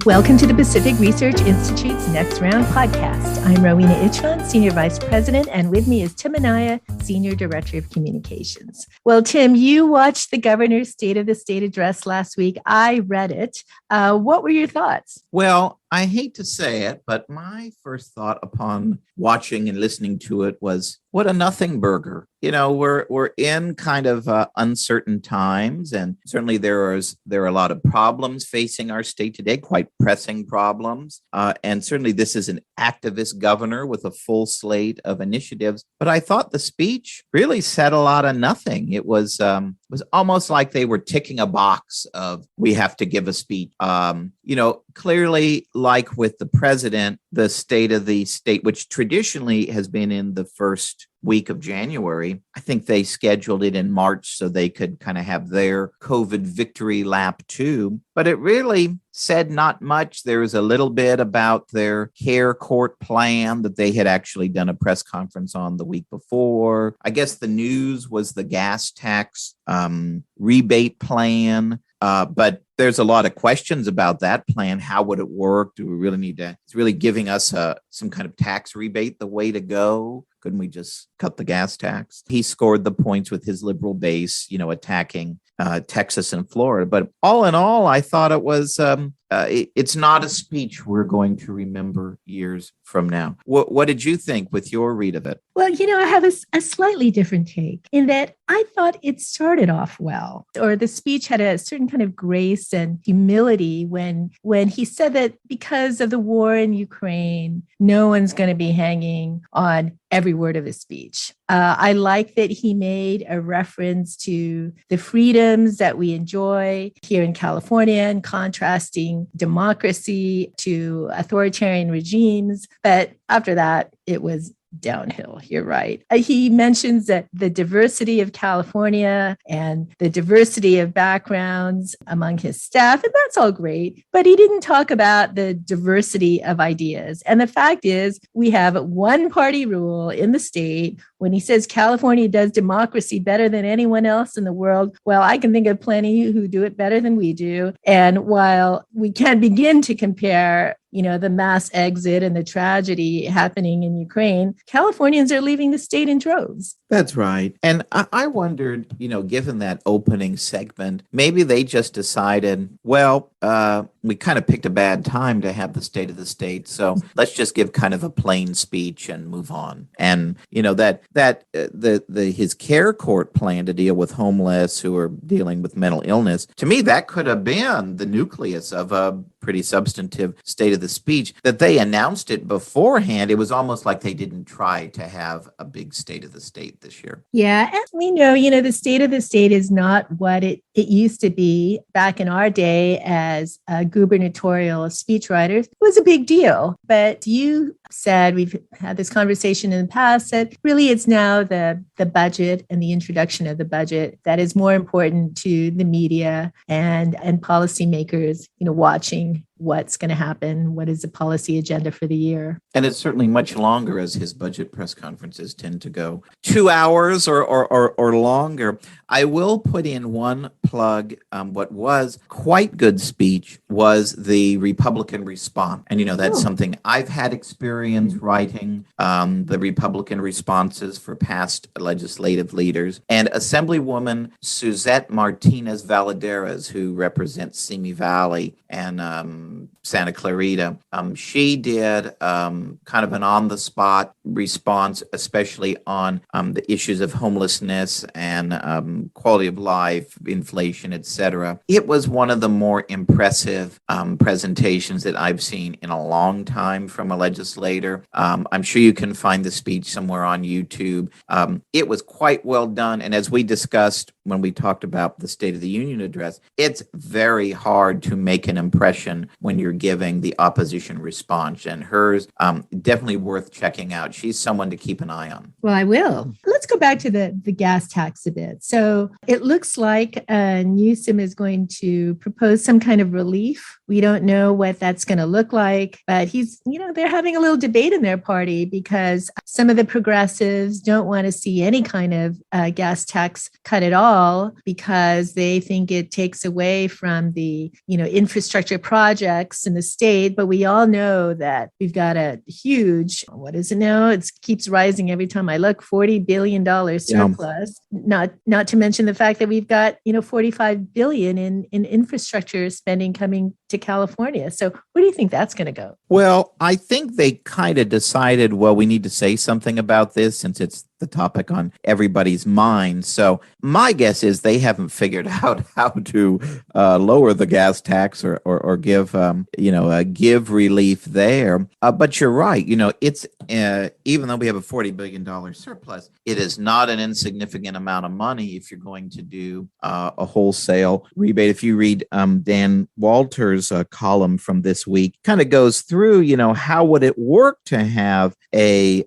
Welcome to the Pacific Research Institute's Next Round podcast. I'm Rowena Ichvan, Senior Vice President, and with me is Tim Anaya, Senior Director of Communications. Well, Tim, you watched the governor's State of the State address last week. I read it. What were your thoughts? Well, I hate to say it, but my first thought upon watching and listening to it was, what a nothing burger. You know, we're in kind of uncertain times, and certainly there are a lot of problems facing our state today, quite pressing problems. And certainly this is an activist governor with a full slate of initiatives. But I thought the speech really said a lot of nothing. It was almost like they were ticking a box of, we have to give a speech. Clearly, like with the president, the State of the State, which traditionally has been in the first week of January, I think they scheduled it in March so they could kind of have their COVID victory lap too. But it really said not much. There was a little bit about their care court plan that they had actually done a press conference on the week before. I guess the news was the gas tax rebate plan. But there's a lot of questions about that plan. How would it work? Do we really need to? It's really giving us some kind of tax rebate the way to go. Couldn't we just cut the gas tax? He scored the points with his liberal base, attacking Texas and Florida. But all in all, I thought it was, it's not a speech we're going to remember years from now. What did you think with your read of it? Well, I have a slightly different take in that I thought it started off well, or the speech had a certain kind of grace and humility when he said that because of the war in Ukraine, no one's going to be hanging on every word of his speech. I like that he made a reference to the freedoms that we enjoy here in California and contrasting democracy to authoritarian regimes. But after that, it was downhill. You're right. He mentions that the diversity of California and the diversity of backgrounds among his staff, and that's all great, but he didn't talk about the diversity of ideas. And the fact is, we have one party rule in the state. When he says California does democracy better than anyone else in the world, well, I can think of plenty who do it better than we do. And while we can't begin to compare the mass exit and the tragedy happening in Ukraine, Californians are leaving the state in droves. That's right. And I wondered, given that opening segment, maybe they just decided, well, we kind of picked a bad time to have the State of the State. So let's just give kind of a plain speech and move on. And, his care court plan to deal with homeless who are dealing with mental illness, to me, that could have been the nucleus of a pretty substantive State of the Speech. That they announced it beforehand, it was almost like they didn't try to have a big State of the State this year. Yeah, as we know, the State of the State is not what it used to be back in our day as gubernatorial speechwriters. It was a big deal. But you said, we've had this conversation in the past, that really it's now the budget and the introduction of the budget that is more important to the media and policymakers, watching what's going to happen, what is the policy agenda for the year. And it's certainly much longer, as his budget press conferences tend to go 2 hours or longer. I will put in one plug. What was quite good speech was the Republican response. And, that's something I've had experience writing, the Republican responses for past legislative leaders. And Assemblywoman Suzette Martinez Valadares, who represents Simi Valley and Santa Clarita, she did kind of an on-the-spot response, especially on the issues of homelessness and quality of life, inflation, etc. It was one of the more impressive presentations that I've seen in a long time from a legislator. I'm sure you can find the speech somewhere on YouTube. It was quite well done. And as we discussed when we talked about the State of the Union address, it's very hard to make an impression when you're giving the opposition response. And hers, definitely worth checking out. She's someone to keep an eye on. Well, I will. let's go back to the gas tax a bit. So it looks like Newsom is going to propose some kind of relief. We don't know what that's going to look like, but they're having a little debate in their party because some of the progressives don't want to see any kind of gas tax cut at all because they think it takes away from the, infrastructure projects in the state. But we all know that we've got a huge, what is it now? It keeps rising every time I look, $40 billion surplus, not to mention the fact that we've got, $45 billion in infrastructure spending coming to California. So where do you think that's going to go? Well, I think they kind of decided, well, we need to say something about this since it's the topic on everybody's mind. So my guess is they haven't figured out how to lower the gas tax or give give relief there. But you're right. It's even though we have a $40 billion surplus, it is not an insignificant amount of money if you're going to do a wholesale rebate. If you read Dan Walter's column from this week, kind of goes through, how would it work to have a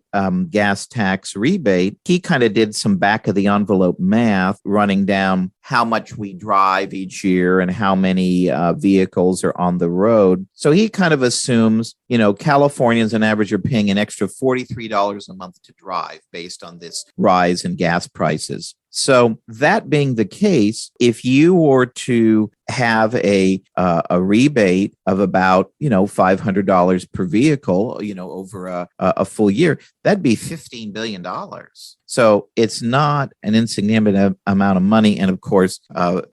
gas tax rebate? He kind of did some back of the envelope math running down how much we drive each year and how many vehicles are on the road. So he kind of assumes, Californians on average are paying an extra $43 a month to drive based on this rise in gas prices. So that being the case, if you were to have a rebate of about, $500 per vehicle, over a full year, that'd be $15 billion. So it's not an insignificant amount of money. And of course,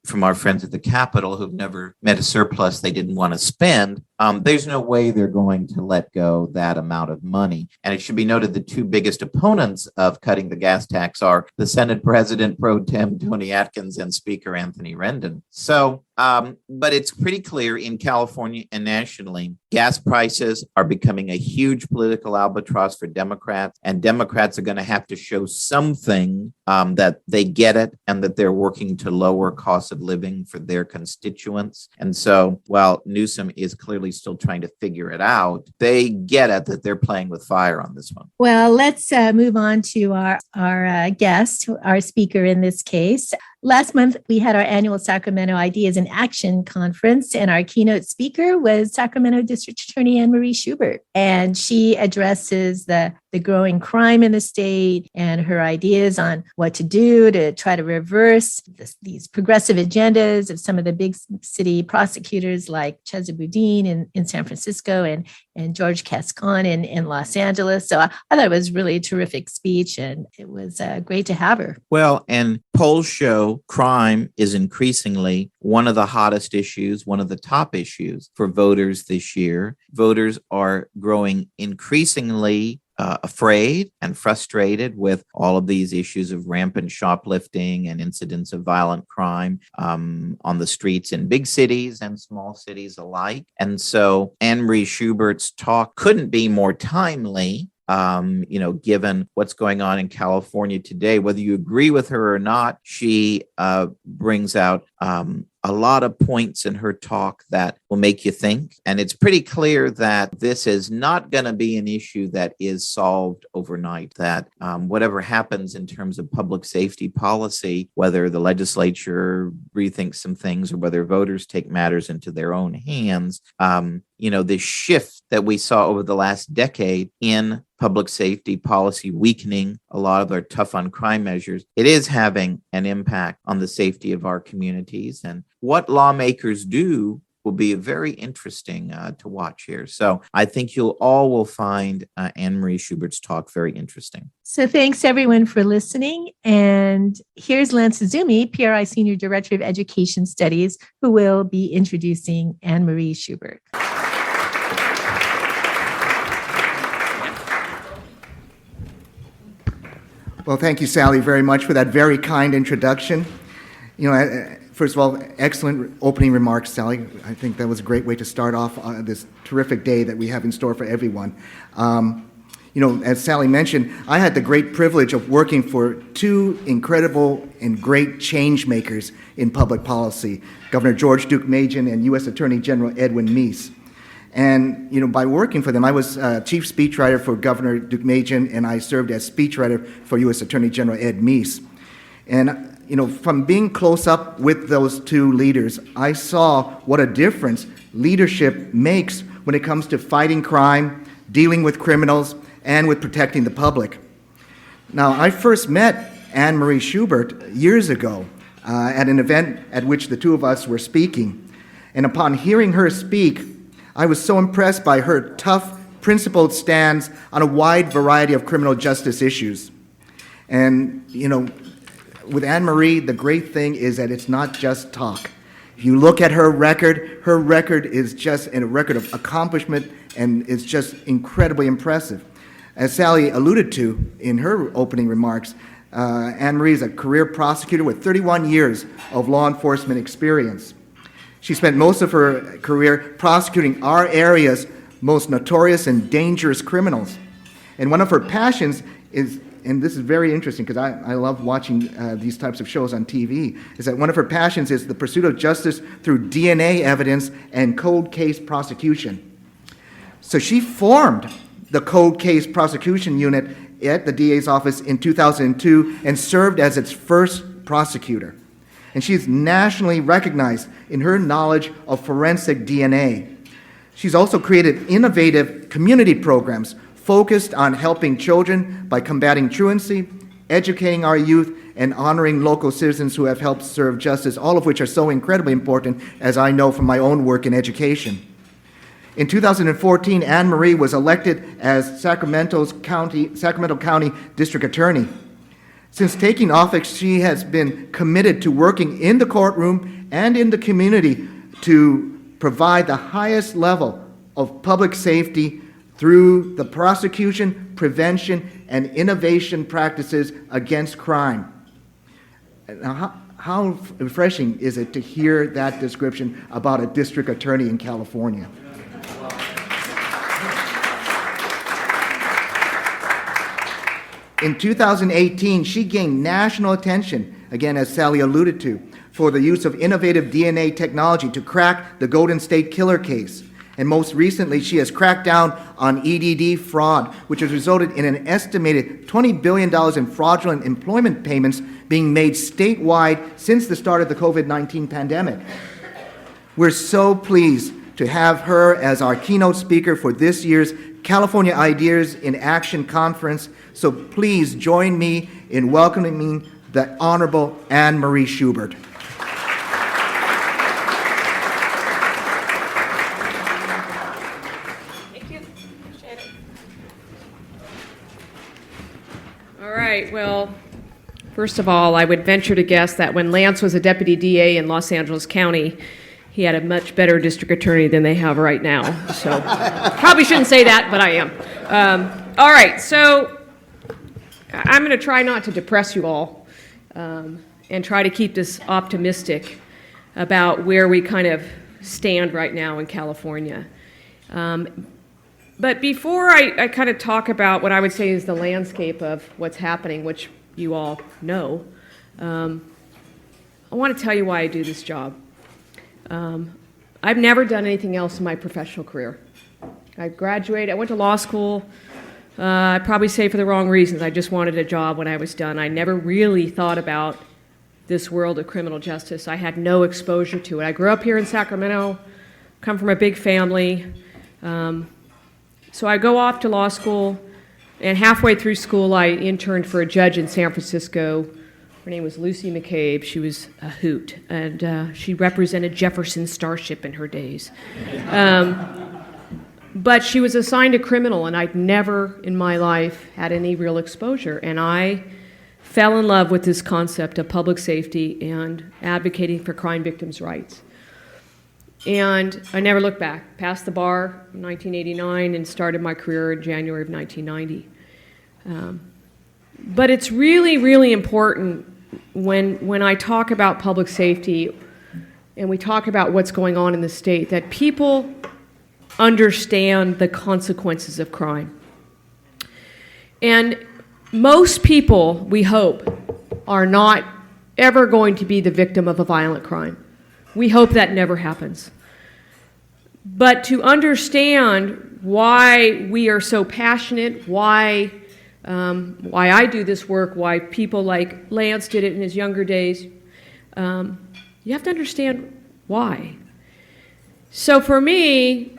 from our friends at the Capitol who've never met a surplus they didn't want to spend, there's no way they're going to let go that amount of money. And it should be noted the two biggest opponents of cutting the gas tax are the Senate President Pro Tem Tony Atkins and Speaker Anthony Rendon. So, but it's pretty clear in California and nationally, gas prices are becoming a huge political albatross for Democrats, and Democrats are going to have to show something that they get it and that they're working to lower costs of living for their constituents. And so while Newsom is clearly still trying to figure it out, they get it that they're playing with fire on this one. Well, let's move on to our guest, our speaker in this case. Last month, we had our annual Sacramento Ideas in Action conference, and our keynote speaker was Sacramento District Attorney Anne-Marie Schubert. And she addresses the growing crime in the state and her ideas on what to do to try to reverse these progressive agendas of some of the big city prosecutors like Chesa Boudin in San Francisco and George Cascon in Los Angeles. So I thought it was really a terrific speech, and it was great to have her. Well, and polls show crime is increasingly one of the hottest issues, one of the top issues for voters this year. Voters are growing increasingly afraid and frustrated with all of these issues of rampant shoplifting and incidents of violent crime on the streets in big cities and small cities alike. And so Anne-Marie Schubert's talk couldn't be more timely. Given what's going on in California today, whether you agree with her or not, she brings out a lot of points in her talk that will make you think. And it's pretty clear that this is not going to be an issue that is solved overnight, that whatever happens in terms of public safety policy, whether the legislature rethinks some things or whether voters take matters into their own hands, this shift that we saw over the last decade in public safety policy weakening a lot of our tough on crime measures, it is having an impact on the safety of our communities. And what lawmakers do will be very interesting to watch here. So I think you all will find Anne-Marie Schubert's talk very interesting. So thanks everyone for listening. And here's Lance Azumi, PRI Senior Director of Education Studies, who will be introducing Anne-Marie Schubert. Well, thank you, Sally, very much for that very kind introduction. First of all, excellent opening remarks, Sally. I think that was a great way to start off this terrific day that we have in store for everyone. As Sally mentioned, I had the great privilege of working for two incredible and great change makers in public policy, Governor George Duke Majan and U.S. Attorney General Edwin Meese. And, by working for them, I was chief speechwriter for Governor Deukmejian, and I served as speechwriter for U.S. Attorney General Ed Meese. And, from being close up with those two leaders, I saw what a difference leadership makes when it comes to fighting crime, dealing with criminals, and with protecting the public. Now, I first met Anne Marie Schubert years ago at an event at which the two of us were speaking. And upon hearing her speak, I was so impressed by her tough, principled stance on a wide variety of criminal justice issues. And, with Anne Marie, the great thing is that it's not just talk. If you look at her record is just a record of accomplishment, and it's just incredibly impressive. As Sally alluded to in her opening remarks, Anne Marie is a career prosecutor with 31 years of law enforcement experience. She spent most of her career prosecuting our area's most notorious and dangerous criminals. And one of her passions is, and this is very interesting because I love watching these types of shows on TV, is that one of her passions is the pursuit of justice through DNA evidence and cold case prosecution. So she formed the Cold Case Prosecution Unit at the DA's office in 2002 and served as its first prosecutor. And she's nationally recognized in her knowledge of forensic DNA. She's also created innovative community programs focused on helping children by combating truancy, educating our youth, and honoring local citizens who have helped serve justice, all of which are so incredibly important, as I know from my own work in education. In 2014, Anne Marie was elected as Sacramento County District Attorney. Since taking office, she has been committed to working in the courtroom and in the community to provide the highest level of public safety through the prosecution, prevention, and innovation practices against crime. Now, how refreshing is it to hear that description about a district attorney in California? In 2018, she gained national attention, again, as Sally alluded to, for the use of innovative DNA technology to crack the Golden State Killer case. And most recently, she has cracked down on EDD fraud, which has resulted in an estimated $20 billion in fraudulent employment payments being made statewide since the start of the COVID-19 pandemic. We're so pleased to have her as our keynote speaker for this year's California Ideas in Action Conference. So please join me in welcoming the Honorable Anne Marie Schubert. Thank you. Appreciate it. All right. Well, first of all, I would venture to guess that when Lance was a deputy DA in Los Angeles County, he had a much better district attorney than they have right now. So probably shouldn't say that, but I am. All right, so I'm going to try not to depress you all and try to keep this optimistic about where we kind of stand right now in California. But before I kind of talk about what I would say is the landscape of what's happening, which you all know, I want to tell you why I do this job. I've never done anything else in my professional career. I graduated, I went to law school, I probably say for the wrong reasons. I just wanted a job when I was done. I never really thought about this world of criminal justice. I had no exposure to it. I grew up here in Sacramento, come from a big family. So I go off to law school, and halfway through school I interned for a judge in San Francisco. Her name was Lucy McCabe. She was a hoot, and she represented Jefferson Starship in her days. But she was assigned a criminal, and I'd never in my life had any real exposure. And I fell in love with this concept of public safety and advocating for crime victims' rights. And I never looked back. Passed the bar in 1989 and started my career in January of 1990. But it's really, really important when I talk about public safety and we talk about what's going on in the state that people understand the consequences of crime. And most people, we hope, are not ever going to be the victim of a violent crime. We hope that never happens. But to understand why we are so passionate, why I do this work, why people like Lance did it in his younger days, you have to understand why. So for me,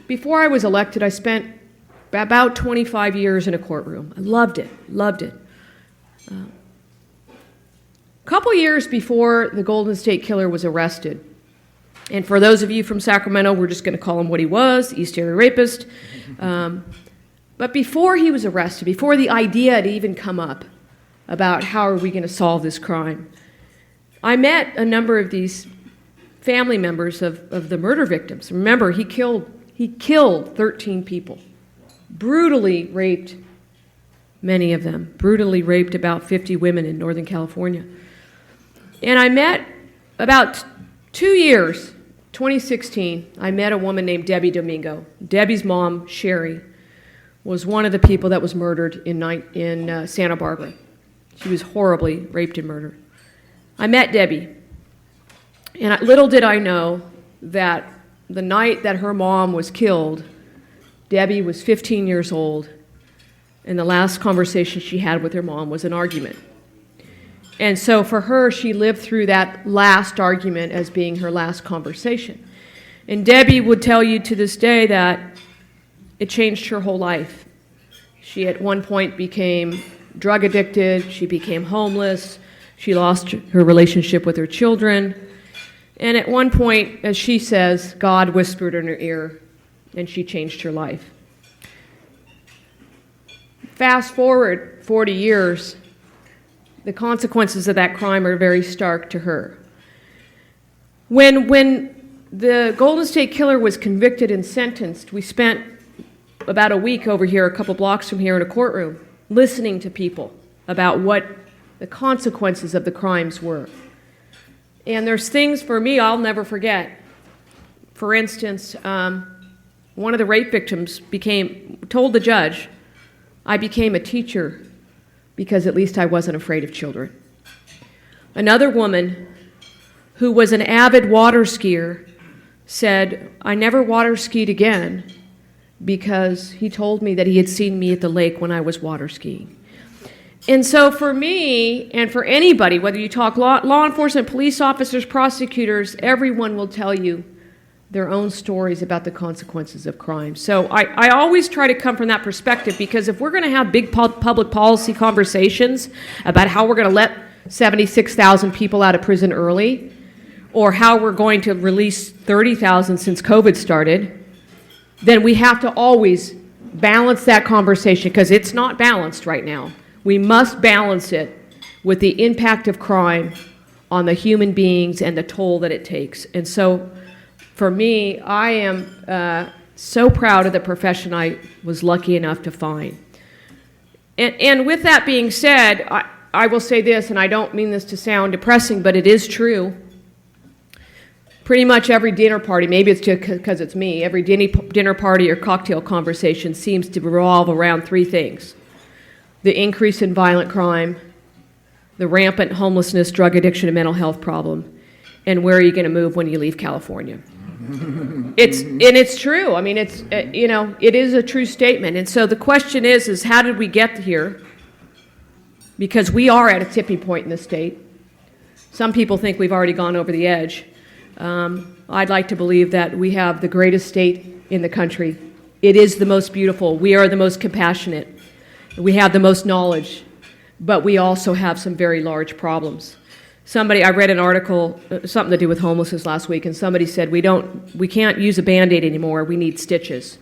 before I was elected, I spent about 25 years in a courtroom. I loved it. A couple years before the Golden State Killer was arrested, and for those of you from Sacramento, we're just going to call him what he was, East Area rapist. But before he was arrested, before the idea had even come up about how are we going to solve this crime, I met a number of these family members of the murder victims. Remember, he killed 13 people, brutally raped many of them, brutally raped about 50 women in Northern California. And I met about 2 years, 2016, I met a woman named Debbie Domingo. Debbie's mom, Sherry, was one of the people that was murdered in Santa Barbara. She was horribly raped and murdered. I met Debbie, and little did I know that the night that her mom was killed, Debbie was 15 years old, and the last conversation she had with her mom was an argument. And so for her, she lived through that last argument as being her last conversation. And Debbie would tell you to this day that it changed her whole life. She at one point became drug addicted, she became homeless, she lost her relationship with her children, and at one point, as she says, God whispered in her ear, and she changed her life. Fast forward 40 years, the consequences of that crime are very stark to her. When the Golden State Killer was convicted and sentenced, we spent about a week over here, a couple blocks from here in a courtroom, listening to people about what the consequences of the crimes were. And there's things for me I'll never forget. For instance, one of the rape victims told the judge, I became a teacher because at least I wasn't afraid of children. Another woman who was an avid water skier said, I never water skied again because he told me that he had seen me at the lake when I was water skiing. And so for me, and for anybody, whether you talk law enforcement, police officers, prosecutors, everyone will tell you their own stories about the consequences of crime. So I always try to come from that perspective, because if we're going to have big public policy conversations about how we're going to let 76,000 people out of prison early, or how we're going to release 30,000 since COVID started, then we have to always balance that conversation, because it's not balanced right now. We must balance it with the impact of crime on the human beings and the toll that it takes. And so for me, I am so proud of the profession I was lucky enough to find. And with that being said, I will say this, and I don't mean this to sound depressing, but it is true. Pretty much every dinner party, maybe it's just because it's me, every dinner party or cocktail conversation seems to revolve around three things: the increase in violent crime, the rampant homelessness, drug addiction, and mental health problem, and where are you going to move when you leave California? It's true. I mean, it is a true statement. And so the question is how did we get here? Because we are at a tipping point in the state. Some people think we've already gone over the edge. I'd like to believe that we have the greatest state in the country. It is the most beautiful. We are the most compassionate. We have the most knowledge, but we also have some very large problems. I read an article, something to do with homelessness last week, and somebody said we can't use a Band-Aid anymore, we need stitches.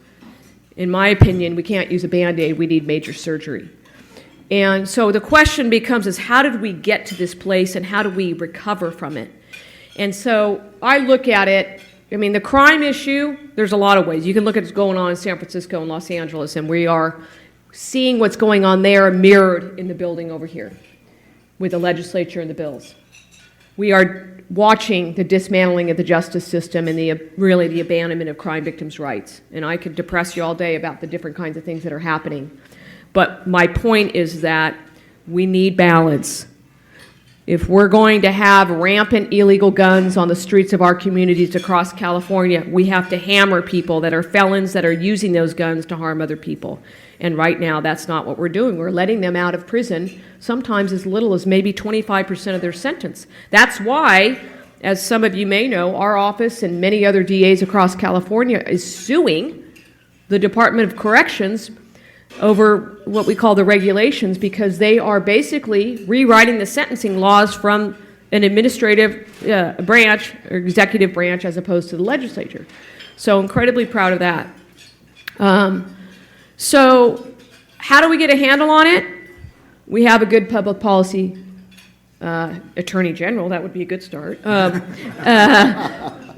In my opinion, we can't use a Band-Aid, we need major surgery. And so the question becomes is how did we get to this place, and how do we recover from it? And so I look at it, I mean, the crime issue, there's a lot of ways. You can look at what's going on in San Francisco and Los Angeles, and we are seeing what's going on there mirrored in the building over here with the legislature and the bills. We are watching the dismantling of the justice system and the abandonment of crime victims' rights. And I could depress you all day about the different kinds of things that are happening. But my point is that we need balance. If we're going to have rampant illegal guns on the streets of our communities across California, we have to hammer people that are felons that are using those guns to harm other people. And right now, that's not what we're doing. We're letting them out of prison, sometimes as little as maybe 25% of their sentence. That's why, as some of you may know, our office and many other DAs across California is suing the Department of Corrections over what we call the regulations, because they are basically rewriting the sentencing laws from an administrative branch or executive branch as opposed to the legislature. So incredibly proud of that. So how do we get a handle on it? We have a good public policy attorney general. That would be a good start.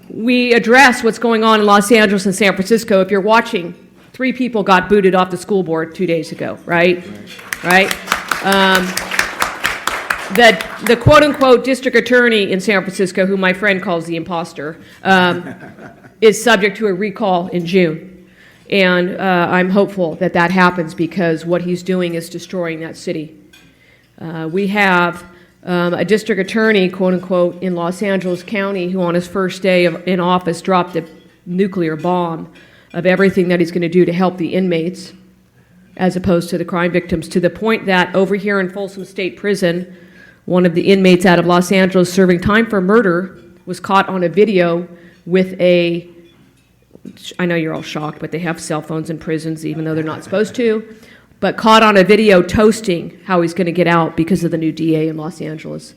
We address what's going on in Los Angeles and San Francisco. If you're watching, 3 people got booted off the school board 2 days ago, right? The quote-unquote district attorney in San Francisco, who my friend calls the imposter, is subject to a recall in June. And I'm hopeful that that happens, because what he's doing is destroying that city. We have a district attorney, quote-unquote, in Los Angeles County, who on his first day in office dropped a nuclear bomb of everything that he's going to do to help the inmates as opposed to the crime victims, to the point that over here in Folsom State Prison, one of the inmates out of Los Angeles serving time for murder was caught on a video with I know you're all shocked, but they have cell phones in prisons even though they're not supposed to, but caught on a video toasting how he's going to get out because of the new DA in Los Angeles.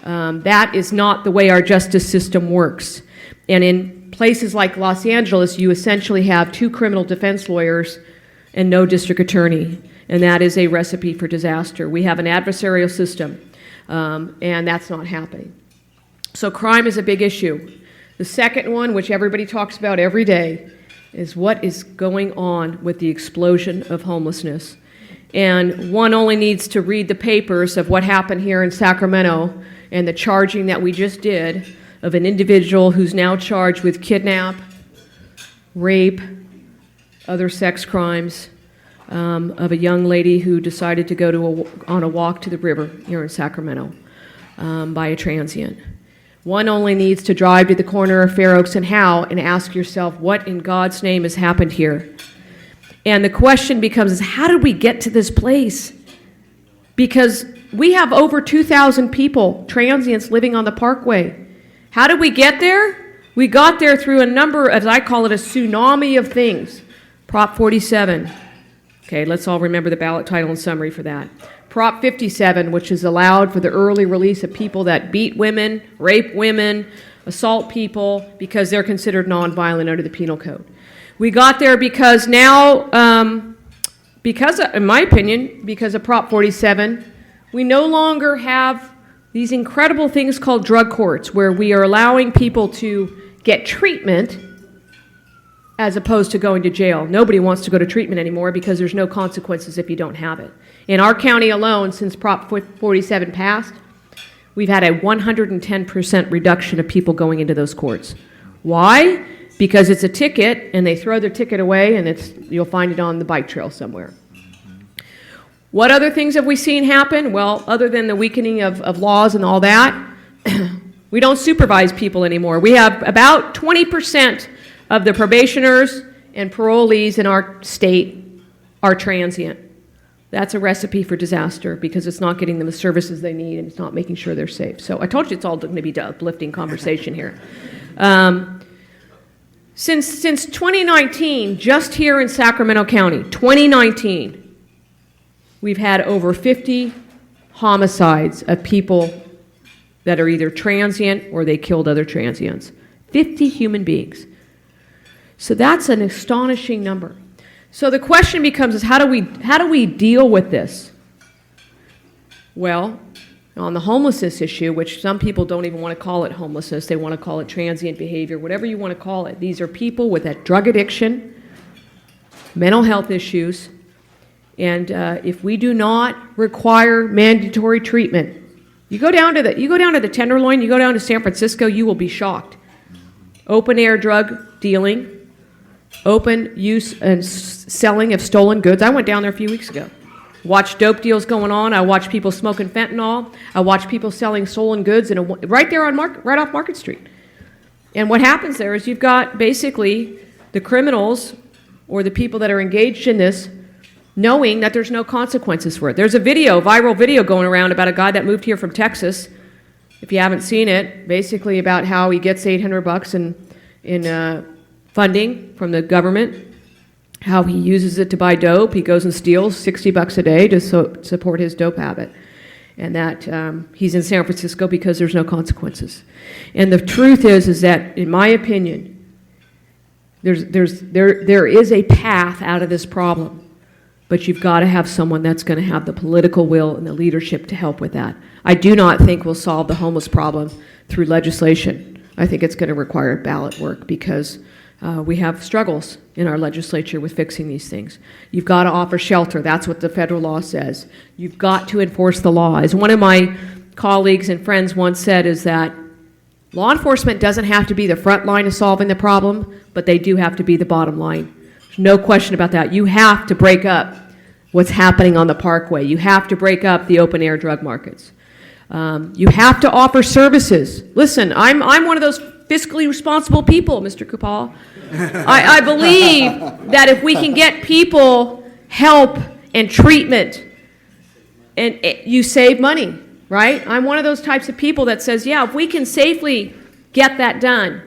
That is not the way our justice system works. And in places like Los Angeles, you essentially have 2 criminal defense lawyers and no district attorney, and that is a recipe for disaster. We have an adversarial system, and that's not happening. So crime is a big issue. The second one, which everybody talks about every day, is what is going on with the explosion of homelessness. And one only needs to read the papers of what happened here in Sacramento and the charging that we just did of an individual who's now charged with kidnap, rape, other sex crimes, of a young lady who decided to go on a walk to the river here in Sacramento by a transient. One only needs to drive to the corner of Fair Oaks and Howe and ask yourself, what in God's name has happened here? And the question becomes, how did we get to this place? Because we have over 2,000 people, transients, living on the Parkway. How did we get there? We got there through a number, as I call it, a tsunami of things. Prop 47. Okay, let's all remember the ballot title and summary for that. Prop 57, which has allowed for the early release of people that beat women, rape women, assault people, because they're considered nonviolent under the penal code. We got there because now, in my opinion, because of Prop 47, we no longer have these incredible things called drug courts, where we are allowing people to get treatment as opposed to going to jail. Nobody wants to go to treatment anymore because there's no consequences if you don't have it. In our county alone, since Prop 47 passed, we've had a 110% reduction of people going into those courts. Why? Because it's a ticket, and they throw their ticket away, and you'll find it on the bike trail somewhere. What other things have we seen happen? Well, other than the weakening of laws and all that, we don't supervise people anymore. We have about 20% of the probationers and parolees in our state are transient. That's a recipe for disaster, because it's not getting them the services they need, and it's not making sure they're safe. So I told you it's all going to be an uplifting conversation here. Since 2019, just here in Sacramento County, 2019, we've had over 50 homicides of people that are either transient or they killed other transients. 50 human beings. So that's an astonishing number. So the question becomes, how do we deal with this? Well, on the homelessness issue, which some people don't even want to call it homelessness, they want to call it transient behavior, whatever you want to call it. These are people with a drug addiction, mental health issues, and if we do not require mandatory treatment, you go down to the Tenderloin, you go down to San Francisco, you will be shocked. Open air drug dealing, open use and selling of stolen goods. I went down there a few weeks ago. watch dope deals going on. I watch people smoking fentanyl. I watch people selling stolen goods right there on right off Market Street. And what happens there is you've got basically the criminals or the people that are engaged in this knowing that there's no consequences for it. There's a viral video going around about a guy that moved here from Texas, if you haven't seen it, basically about how he gets $800 in funding from the government, how he uses it to buy dope. He goes and steals $60 a day to support his dope habit. And that he's in San Francisco because there's no consequences. And the truth is that, in my opinion, there is a path out of this problem. But you've got to have someone that's going to have the political will and the leadership to help with that. I do not think we'll solve the homeless problem through legislation. I think it's going to require ballot work because we have struggles in our legislature with fixing these things. You've got to offer shelter. That's what the federal law says. You've got to enforce the law. As one of my colleagues and friends once said, is that law enforcement doesn't have to be the front line of solving the problem, but they do have to be the bottom line. There's no question about that. You have to break up what's happening on the Parkway. You have to break up the open-air drug markets. You have to offer services. Listen, I'm one of those fiscally responsible people, Mr. Kupal. I believe that if we can get people help and treatment, and you save money, right? I'm one of those types of people that says, yeah, if we can safely get that done,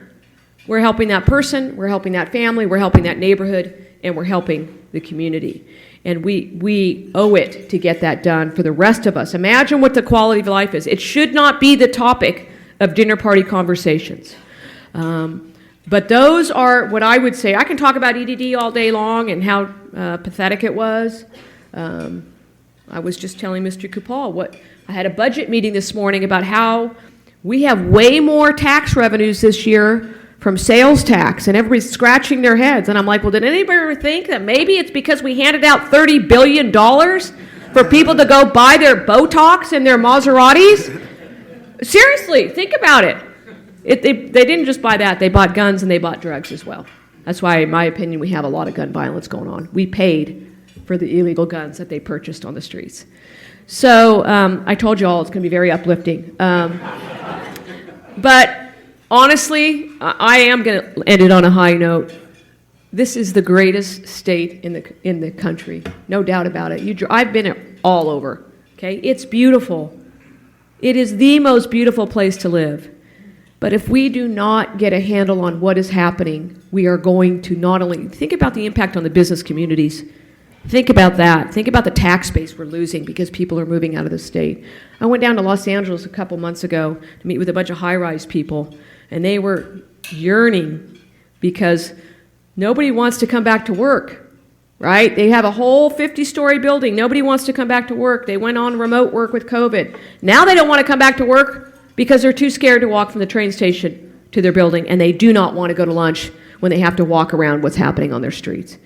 we're helping that person, we're helping that family, we're helping that neighborhood, and we're helping the community. And we owe it to get that done for the rest of us. Imagine what the quality of life is. It should not be the topic of dinner party conversations. But those are what I would say. I can talk about EDD all day long and how pathetic it was. I was just telling Mr. Kupal I had a budget meeting this morning about how we have way more tax revenues this year from sales tax, and everybody's scratching their heads. And I'm like, well, did anybody ever think that maybe it's because we handed out $30 billion for people to go buy their Botox and their Maseratis? Seriously, think about it. They didn't just buy that. They bought guns and they bought drugs as well. That's why, in my opinion, we have a lot of gun violence going on. We paid for the illegal guns that they purchased on the streets. So I told you all it's going to be very uplifting. But honestly, I am going to end it on a high note. This is the greatest state in the country, no doubt about it. I've been all over. Okay, it's beautiful. It is the most beautiful place to live. But if we do not get a handle on what is happening, we are going to not only think about the impact on the business communities. Think about that. Think about the tax base we're losing because people are moving out of the state. I went down to Los Angeles a couple months ago to meet with a bunch of high-rise people, and they were yearning because nobody wants to come back to work, right? They have a whole 50-story building. Nobody wants to come back to work. They went on remote work with COVID. Now they don't want to come back to work because they're too scared to walk from the train station to their building, and they do not want to go to lunch when they have to walk around what's happening on their streets.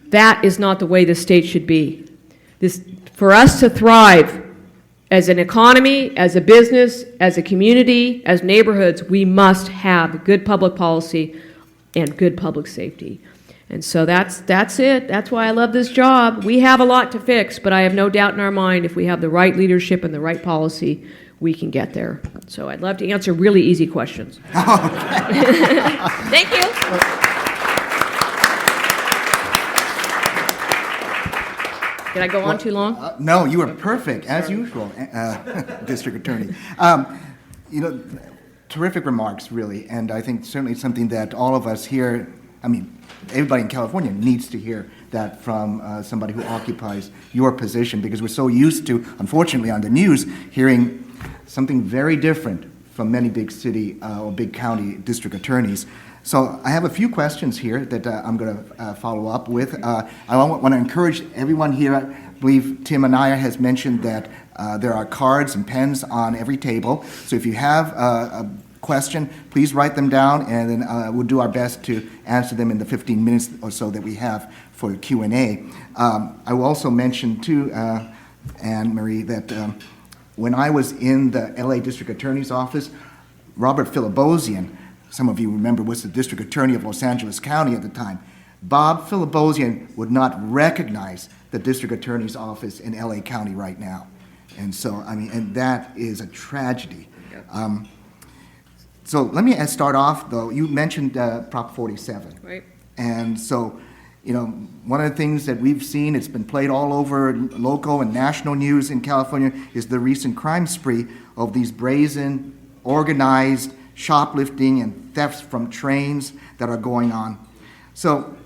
That is not the way the state should be. For us to thrive as an economy, as a business, as a community, as neighborhoods, we must have good public policy and good public safety. And so that's it. That's why I love this job. We have a lot to fix, but I have no doubt in our mind if we have the right leadership and the right policy, we can get there. So I'd love to answer really easy questions. Thank you. Did I go on too long? No, you were perfect, as usual, District Attorney. Terrific remarks, really, and I think certainly something that all of us here, everybody in California needs to hear that from somebody who occupies your position, because we're so used to, unfortunately, on the news, hearing something very different from many big city or big county district attorneys. So I have a few questions here that I'm going to follow up with. I want to encourage everyone here. I believe Tim Anaya has mentioned that there are cards and pens on every table. So if you have a question, please write them down, and then we'll do our best to answer them in the 15 minutes or so that we have for Q&A. I will also mention, too, Anne Marie, that when I was in the LA District Attorney's office, Robert Filibosian, some of you remember, was the district attorney of Los Angeles County at the time. Bob Filibosian would not recognize the district attorney's office in LA County right now. And so, I mean, and that is a tragedy. So let me start off, though. You mentioned Prop 47. Right. And so, you know, one of the things that we've seen, it's been played all over local and national news in California, is the recent crime spree of these brazen, organized shoplifting and thefts from trains that are going on. So,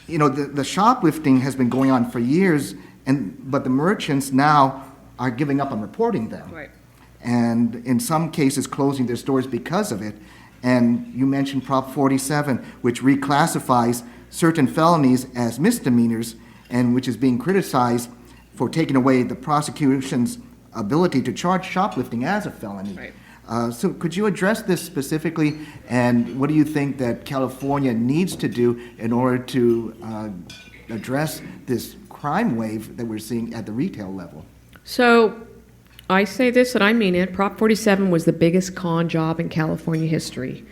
you know, the shoplifting has been going on for years, but the merchants now are giving up on reporting them. Right. And in some cases closing their stores because of it. And you mentioned Prop 47, which reclassifies certain felonies as misdemeanors, and which is being criticized for taking away the prosecution's ability to charge shoplifting as a felony. Right. So could you address this specifically, and what do you think that California needs to do in order to address this crime wave that we're seeing at the retail level? So I say this and I mean it. Prop 47 was the biggest con job in California history.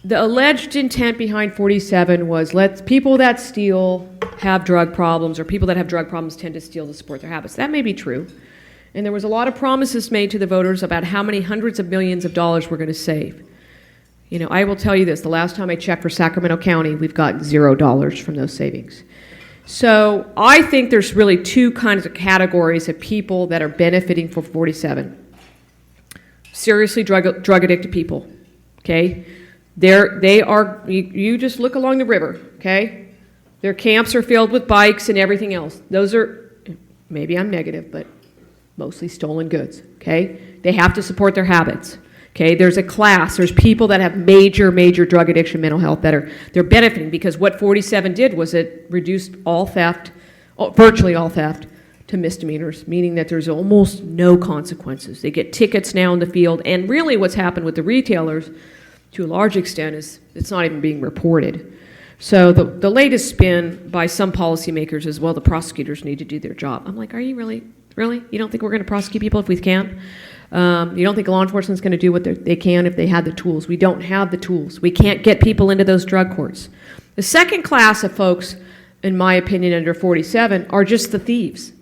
The alleged intent behind 47 was let people that steal have drug problems, or people that have drug problems tend to steal to support their habits. That may be true. And there was a lot of promises made to the voters about how many hundreds of millions of dollars we're going to save. You know, I will tell you this, the last time I checked for Sacramento County, we've got $0 from those savings. So I think there's really two kinds of categories of people that are benefiting from 47. Seriously drug addicted people, okay? They are, you just look along the river, okay? Their camps are filled with bikes and everything else. Those are, maybe I'm negative, but mostly stolen goods, okay? They have to support their habits. Okay, there's a class, there's people that have major drug addiction, mental health they're benefiting, because what 47 did was it reduced all theft, virtually all theft, to misdemeanors, meaning that there's almost no consequences. They get tickets now in the field, and really what's happened with the retailers, to a large extent, is it's not even being reported. So the latest spin by some policymakers is, well, the prosecutors need to do their job. I'm like, are you really? You don't think we're going to prosecute people if we can? You don't think law enforcement is going to do what they can if they had the tools? We don't have the tools. We can't get people into those drug courts. The second class of folks, in my opinion, under 47 are just the thieves.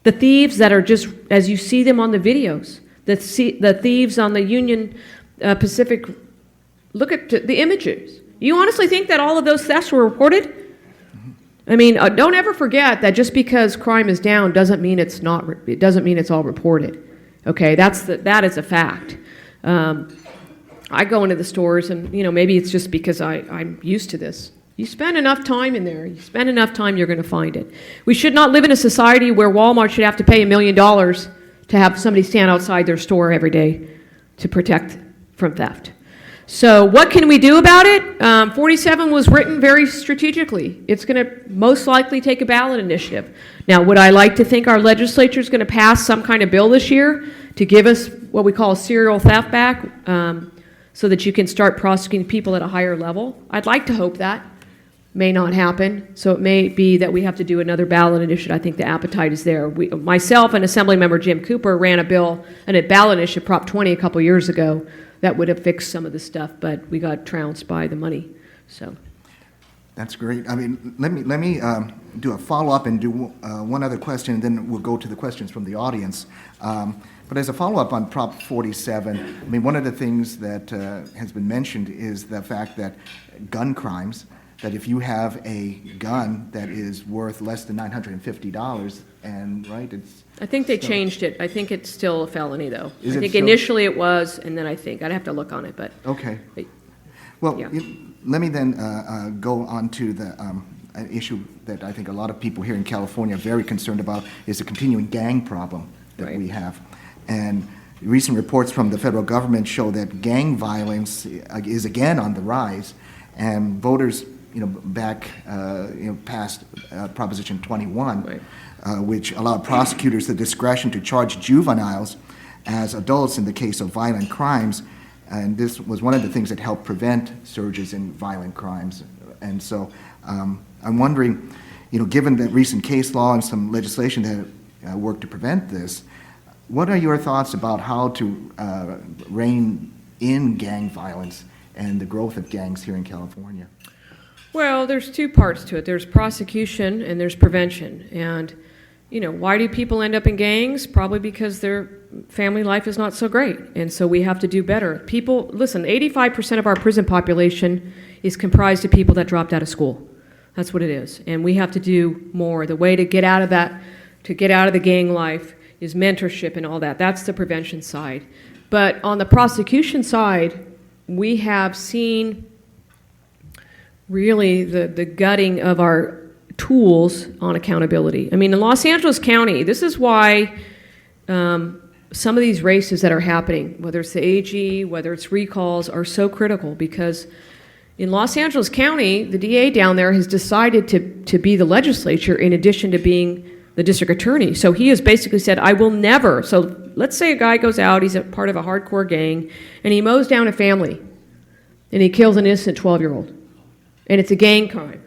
The thieves that are just, as you see them on the videos, the thieves on the Union Pacific. Look at the images. You honestly think that all of those thefts were reported? I mean, don't ever forget that just because crime is down doesn't mean it's not. It doesn't mean it's all reported. Okay, that is a fact. I go into the stores, and you know, maybe it's just because I'm used to this. You spend enough time in there, you spend enough time, you're going to find it. We should not live in a society where Walmart should have to pay $1 million to have somebody stand outside their store every day to protect from theft. So what can we do about it? 47 was written very strategically. It's going to most likely take a ballot initiative. Now, would I like to think our legislature is going to pass some kind of bill this year to give us what we call serial theft back, so that you can start prosecuting people at a higher level? I'd like to hope that. May not happen. So it may be that we have to do another ballot initiative. I think the appetite is there. Myself and Assemblymember Jim Cooper ran a bill, and a ballot initiative, Prop 20, a couple years ago, that would have fixed some of the stuff, but we got trounced by the money. So that's great. I mean, let me do a follow-up and do one other question, and then we'll go to the questions from the audience. But as a follow-up on Prop 47, I mean, one of the things that has been mentioned is the fact that gun crimes, that if you have a gun that is worth less than $950, and right, it's... I think they changed it. I think it's still a felony, though. I think still? Initially it was, and then I think I'd have to look on it, but... Okay. Well, yeah. Let me then go on to the an issue that I think a lot of people here in California are very concerned about, is the continuing gang problem that Right. we have. And recent reports from the federal government show that gang violence is again on the rise, and voters, back, passed Proposition 21, Right. Which allowed prosecutors the discretion to charge juveniles as adults in the case of violent crimes. And this was one of the things that helped prevent surges in violent crimes. And so I'm wondering, given the recent case law and some legislation that worked to prevent this, what are your thoughts about how to rein in gang violence and the growth of gangs here in California? Well, there's two parts to it. There's prosecution and there's prevention. And, why do people end up in gangs? Probably because their family life is not so great. And so we have to do better. People, listen, 85% of our prison population is comprised of people that dropped out of school. That's what it is. And we have to do more. The way to get out of that, to get out of the gang life, is mentorship and all that. That's the prevention side. But on the prosecution side, we have seen really the gutting of our tools on accountability. I mean, in Los Angeles County, this is why some of these races that are happening, whether it's the AG, whether it's recalls, are so critical, because in Los Angeles County, the DA down there has decided to be the legislature in addition to being the district attorney. So he has basically said, I will never. So let's say a guy goes out, he's a part of a hardcore gang, and he mows down a family, and he kills an innocent 12-year-old, and it's a gang crime.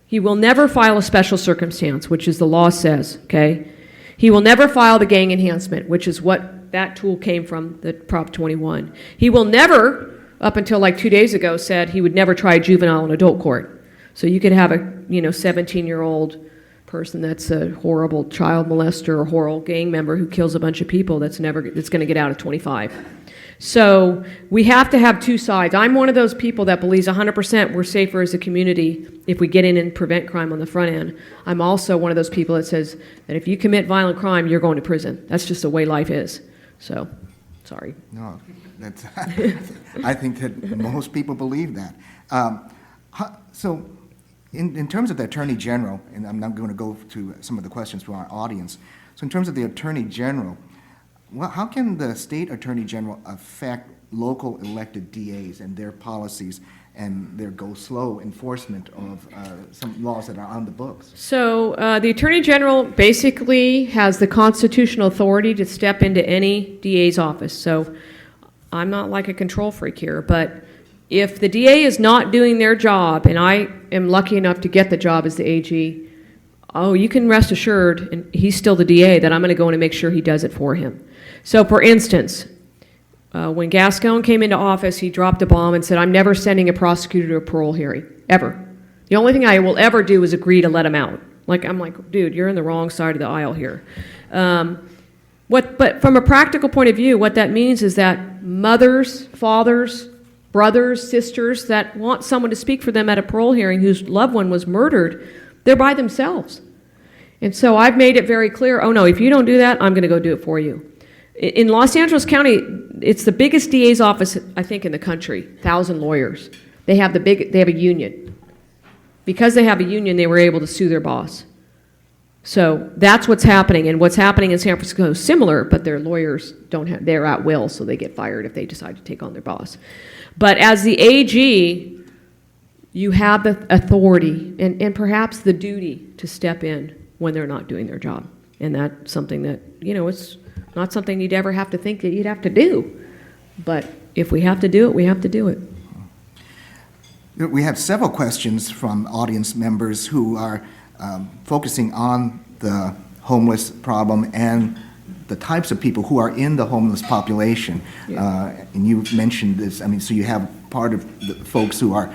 He will never file a special circumstance, which is the law says, okay? He will never file the gang enhancement, which is what that tool came from, the Prop 21. He will never, up until like 2 days ago, said he would never try a juvenile in adult court. So you could have a 17-year-old person that's a horrible child molester or horrible gang member who kills a bunch of people that's going to get out at 25. So we have to have two sides. I'm one of those people that believes 100% we're safer as a community if we get in and prevent crime on the front end. I'm also one of those people that says that if you commit violent crime, you're going to prison. That's just the way life is. So, sorry. No, that's. I think that most people believe that. So, in terms of the Attorney General, and I'm not going to go to some of the questions from our audience. So, in terms of the Attorney General, well, how can the state Attorney General affect local elected DAs and their policies and their go-slow enforcement of some laws that are on the books? So the Attorney General basically has the constitutional authority to step into any DA's office. So I'm not like a control freak here, but if the DA is not doing their job, and I am lucky enough to get the job as the AG, you can rest assured, and he's still the DA, that I'm going to go in and make sure he does it for him. So, for instance, when Gascon came into office, he dropped a bomb and said, I'm never sending a prosecutor to a parole hearing, ever. The only thing I will ever do is agree to let him out. I'm like, dude, you're on the wrong side of the aisle here. But from a practical point of view, what that means is that mothers, fathers, brothers, sisters that want someone to speak for them at a parole hearing whose loved one was murdered, they're by themselves. And so I've made it very clear, oh no, if you don't do that, I'm going to go do it for you. In Los Angeles County, it's the biggest DA's office, I think, in the country, 1,000 lawyers. They have a union. Because they have a union, they were able to sue their boss. So that's what's happening, and what's happening in San Francisco is similar, but their lawyers they're at will, so they get fired if they decide to take on their boss. But as the AG, you have the authority and perhaps the duty to step in when they're not doing their job. And that's something that, it's not something you'd ever have to think that you'd have to do. But if we have to do it, we have to do it. We have several questions from audience members who are focusing on the homeless problem and the types of people who are in the homeless population. Yeah. And you mentioned this, so you have part of the folks who are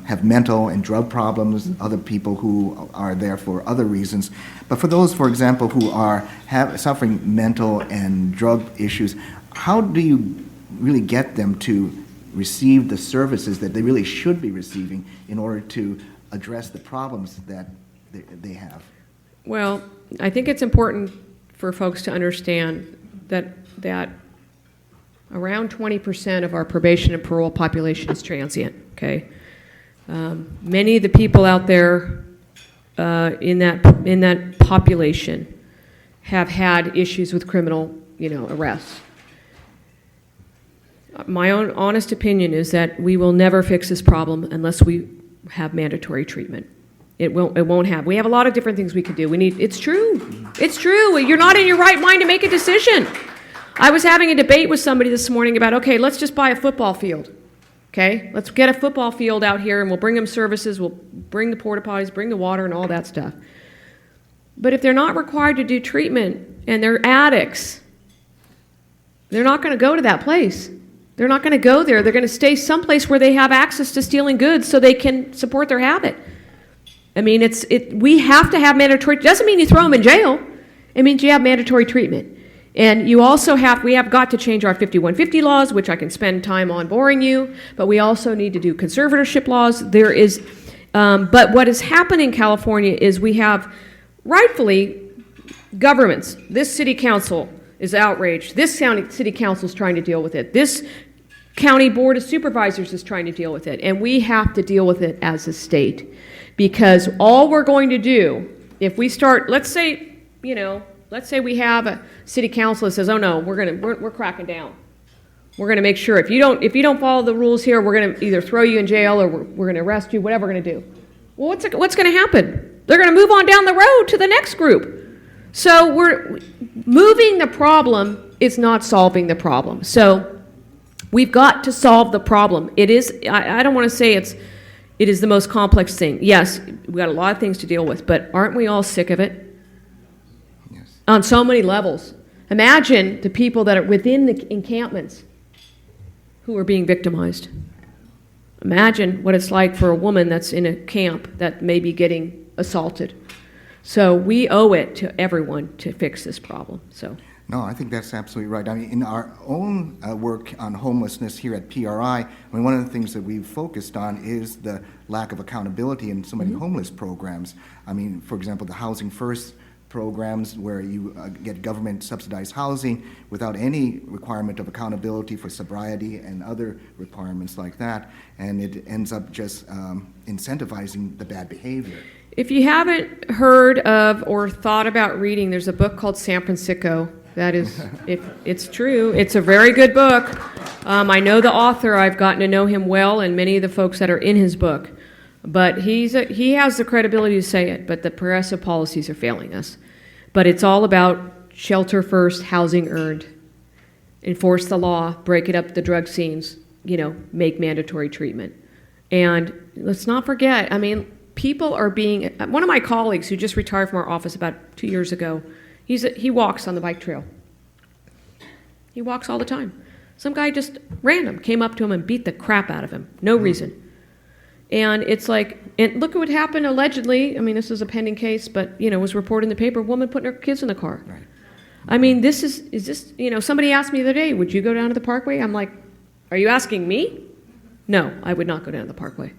have mental and drug problems, other people who are there for other reasons. But for those, for example, who are suffering mental and drug issues, how do you really get them to receive the services that they really should be receiving in order to address the problems that they have? Well, I think it's important for folks to understand that around 20% of our probation and parole population is transient, okay? Many of the people out there in that population have had issues with criminal, arrests. My own honest opinion is that we will never fix this problem unless we have mandatory treatment. It won't have. We have a lot of different things we could do. It's true. It's true. You're not in your right mind to make a decision. I was having a debate with somebody this morning about, okay, let's just buy a football field. Okay, let's get a football field out here and we'll bring them services, we'll bring the porta potties, bring the water and all that stuff. But if they're not required to do treatment and they're addicts, they're not going to go to that place. They're not going to go there. They're going to stay someplace where they have access to stealing goods so they can support their habit. I mean, we have to have mandatory. Doesn't mean you throw them in jail. It means you have mandatory treatment. And we have got to change our 5150 laws, which I can spend time on boring you, but we also need to do conservatorship laws. But what has happened in California is we have, rightfully, governments. This city council is outraged. This county city council is trying to deal with it. This county board of supervisors is trying to deal with it. And we have to deal with it as a state. Because all we're going to do, if we start, let's say we have a city council that says, oh no, we're cracking down. We're going to make sure if you don't follow the rules here, we're going to either throw you in jail or we're going to arrest you, whatever we're going to do. Well, what's going to happen? They're going to move on down the road to the next group. So we're moving the problem is not solving the problem. So we've got to solve the problem. It is, I don't want to say it is the most complex thing. Yes, we've got a lot of things to deal with, but aren't we all sick of it? Yes. On so many levels. Imagine the people that are within the encampments who are being victimized. Imagine what it's like for a woman that's in a camp that may be getting assaulted. So we owe it to everyone to fix this problem. No, I think that's absolutely right. I mean, in our own work on homelessness here at PRI, one of the things that we've focused on is the lack of accountability in so many homeless programs. I mean, for example, the Housing First programs where you get government subsidized housing without any requirement of accountability for sobriety and other requirements like that, and it ends up just incentivizing the bad behavior. If you haven't heard of or thought about reading, there's a book called San Francisco. That is, if it's true, it's a very good book. I know the author. I've gotten to know him well, and many of the folks that are in his book. But he has the credibility to say it, but the progressive policies are failing us. But it's all about shelter first, housing earned. Enforce the law, break it up the drug scenes, make mandatory treatment. And let's not forget, I mean, people are being, one of my colleagues who just retired from our office about 2 years ago, he walks on the bike trail. He walks all the time. Some guy just random came up to him and beat the crap out of him. No reason. And it's like, and look at what happened allegedly. I mean, this is a pending case, but, it was reported in the paper, a woman putting her kids in the car. Right. I mean, is this, somebody asked me the other day, would you go down to the Parkway? I'm like, are you asking me? No, I would not go down to the Parkway.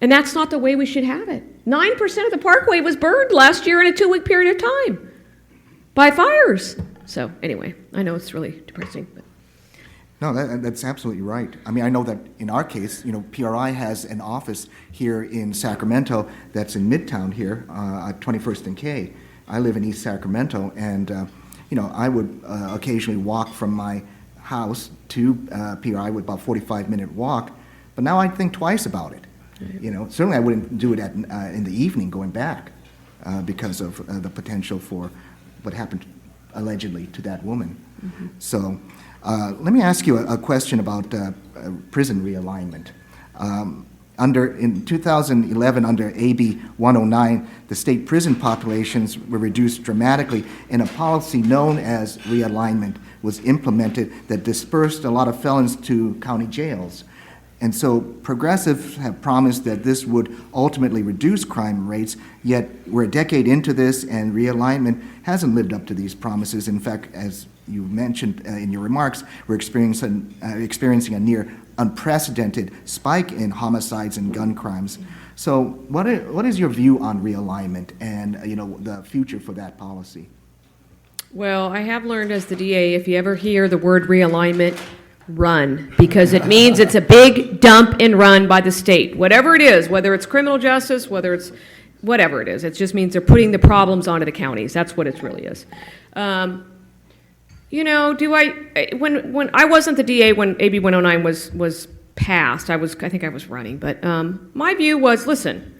And that's not the way we should have it. 9% of the Parkway was burned last year in a 2-week period of time by fires. So anyway, I know it's really depressing. But. No, that's absolutely right. I mean, I know that in our case, PRI has an office here in Sacramento that's in Midtown here at 21st and K. I live in East Sacramento, and, I would occasionally walk from my house to PRI with about a 45-minute walk, but now I think twice about it. Certainly I wouldn't do it in the evening going back because of the potential for what happened allegedly to that woman. Mm-hmm. So let me ask you a question about prison realignment. In 2011, under AB 109, the state prison populations were reduced dramatically, and a policy known as realignment was implemented that dispersed a lot of felons to county jails. And so progressives have promised that this would ultimately reduce crime rates, yet we're a decade into this, and realignment hasn't lived up to these promises. In fact, as you mentioned in your remarks, we're experiencing a near unprecedented spike in homicides and gun crimes. So what is your view on realignment and the future for that policy? Well, I have learned as the DA, if you ever hear the word realignment, run, because it means it's a big dump and run by the state. Whatever it is, whether it's criminal justice, whether it's whatever it is, it just means they're putting the problems onto the counties. That's what it really is. When I wasn't the DA when AB 109 was passed, I think I was running, but my view was, listen,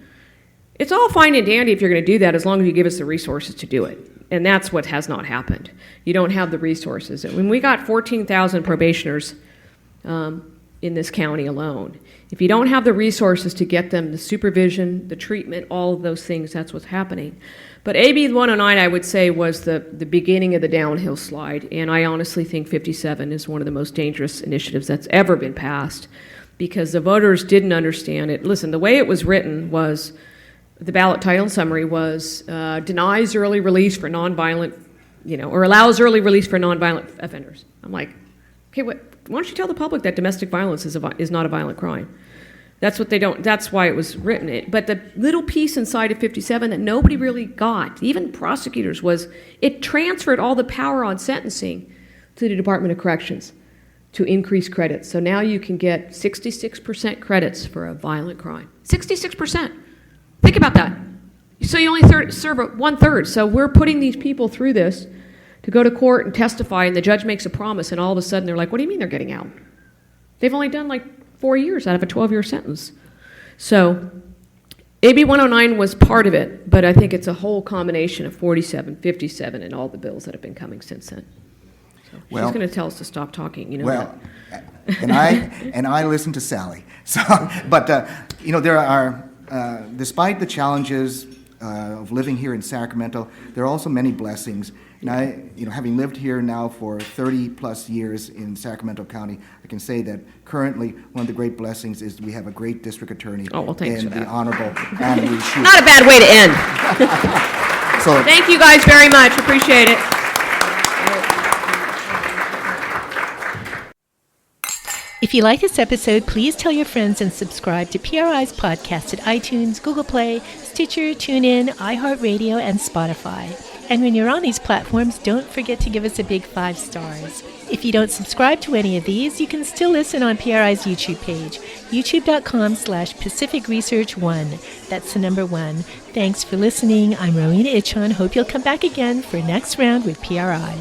it's all fine and dandy if you're going to do that as long as you give us the resources to do it. And that's what has not happened. You don't have the resources. And when we got 14,000 probationers in this county alone, if you don't have the resources to get them the supervision, the treatment, all of those things, that's what's happening. But AB 109, I would say, was the beginning of the downhill slide, and I honestly think 57 is one of the most dangerous initiatives that's ever been passed, because the voters didn't understand it. Listen, the way it was written was, the ballot title and summary was, denies early release for nonviolent, or allows early release for nonviolent offenders. I'm like, okay, why don't you tell the public that domestic violence is not a violent crime? That's what they don't, that's why it was written. But the little piece inside of 57 that nobody really got, even prosecutors, was it transferred all the power on sentencing to the Department of Corrections to increase credits. So now you can get 66% credits for a violent crime. 66%. Think about that. So you only serve 1/3. So we're putting these people through this to go to court and testify, and the judge makes a promise, and all of a sudden they're like, what do you mean they're getting out? They've only done like 4 years out of a 12-year sentence. So AB 109 was part of it, but I think it's a whole combination of 47, 57, and all the bills that have been coming since then. So she's going to tell us to stop talking, that. and I listen to Sally. So, but there are, despite the challenges of living here in Sacramento, there are also many blessings. And I, having lived here now for 30 plus years in Sacramento County, I can say that currently one of the great blessings is we have a great district attorney in the Honorable Anne Schubert. Not a bad way to end. So thank you guys very much. Appreciate it. If you like this episode, please tell your friends and subscribe to PRI's podcast at iTunes, Google Play, Stitcher, TuneIn, iHeartRadio, and Spotify. And when you're on these platforms, don't forget to give us a big 5 stars. If you don't subscribe to any of these, you can still listen on PRI's YouTube page, youtube.com/Pacific Research 1. That's the number 1. Thanks for listening. I'm Rowena Ichon. Hope you'll come back again for next round with PRI.